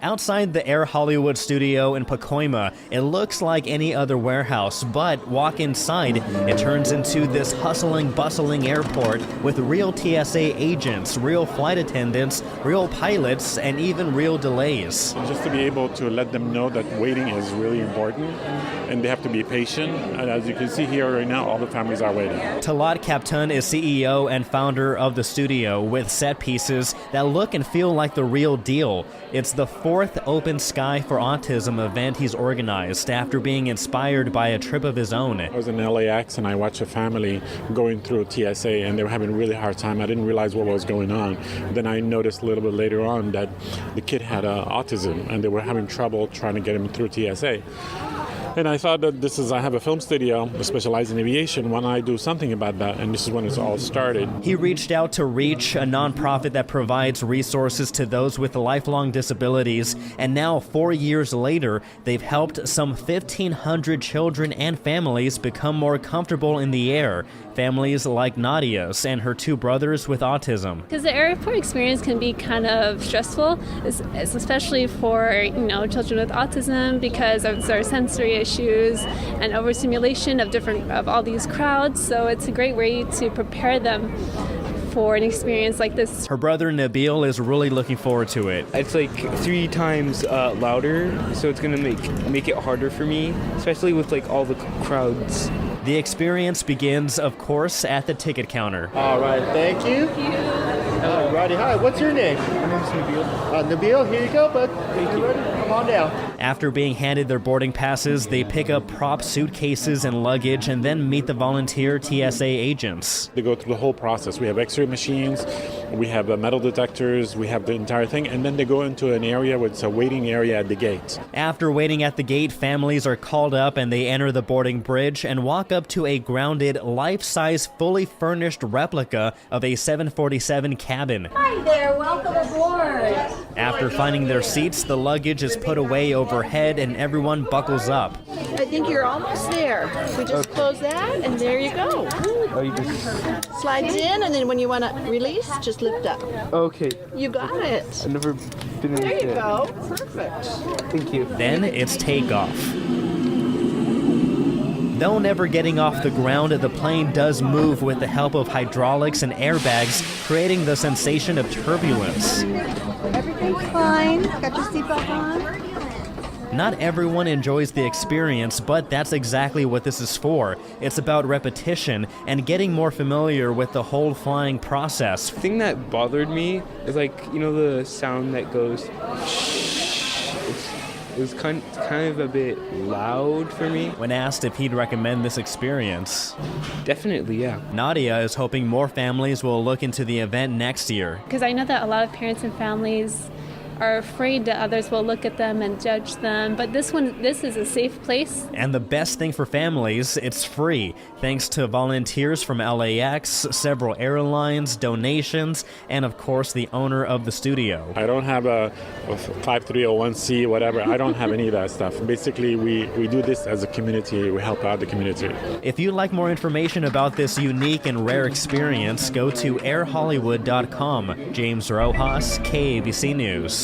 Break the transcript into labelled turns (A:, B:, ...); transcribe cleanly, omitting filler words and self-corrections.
A: Outside the Air Hollywood studio in Pacoima, it looks like any other warehouse, but walk inside, it turns into this hustling, bustling airport with real TSA agents, real flight attendants, real pilots, and even real delays.
B: Just to be able to let them know that waiting is really important and they have to be patient. And as you can see here right now, all the families are waiting.
A: Talat Kaptun is CEO and founder of the studio with set pieces that look and feel like the real deal. It's the fourth Open Sky for Autism event he's organized after being inspired by a trip of his own.
B: I was in LAX and I watched a family going through TSA and they were having a really hard time. I didn't realize what was going on. Then I noticed a little bit later on that the kid had autism and they were having trouble trying to get him through TSA. And I thought that I have a film studio specialized in aviation. Why don't I do something about that? And this is when it's all started.
A: He reached out to Reach, a nonprofit that provides resources to those with lifelong disabilities. And now, 4 years later, they've helped some 1,500 children and families become more comfortable in the air. Families like Nadia's and her two brothers with autism.
C: Because the airport experience can be kind of stressful, especially for children with autism, because of their sensory issues and overstimulation of all these crowds. So it's a great way to prepare them for an experience like this.
A: Her brother Nabil is really looking forward to it.
D: It's like 3 times louder, so it's gonna make it harder for me, especially with like all the crowds.
A: The experience begins, of course, at the ticket counter.
E: All right, thank you. All righty, hi, what's your name?
D: My name's Nabil.
E: Nabil, here you go, bud.
D: Thank you.
E: Ready? Come on down.
A: After being handed their boarding passes, they pick up prop suitcases and luggage and then meet the volunteer TSA agents.
B: They go through the whole process. We have x-ray machines, we have metal detectors, we have the entire thing, and then they go into an area where it's a waiting area at the gate.
A: After waiting at the gate, families are called up and they enter the boarding bridge and walk up to a grounded, life-size, fully furnished replica of a 747 cabin.
F: Hi there, welcome aboard.
A: After finding their seats, the luggage is put away overhead and everyone buckles up.
G: I think you're almost there. We just close that, and there you go.
D: Oh, you just...
G: Slides in, and then when you want to release, just lift up.
D: Okay.
G: You got it.
D: I've never been in
G: There you
D: there.
G: go. Perfect.
D: Thank you.
A: Then it's takeoff. Though never getting off the ground, the plane does move with the help of hydraulics and airbags, creating the sensation of turbulence.
F: Everything's fine. Got your seatbelt on?
A: Not everyone enjoys the experience, but that's exactly what this is for. It's about repetition and getting more familiar with the whole flying process.
D: The thing that bothered me is the sound that goes it was kind of a bit loud for me.
A: When asked if he'd recommend this experience,
D: Definitely, yeah.
A: Nadia is hoping more families will look into the event next year.
C: Because I know that a lot of parents and families are afraid that others will look at them and judge them, but this is a safe place.
A: And the best thing for families, it's free, thanks to volunteers from LAX, several airlines, donations, and of course the owner of the studio.
B: I don't have a 5301C, whatever. I don't have any of that stuff. Basically, we do this as a community. We help out the community.
A: If you'd like more information about this unique and rare experience, go to airhollywood.com. James Rojas, KABC News.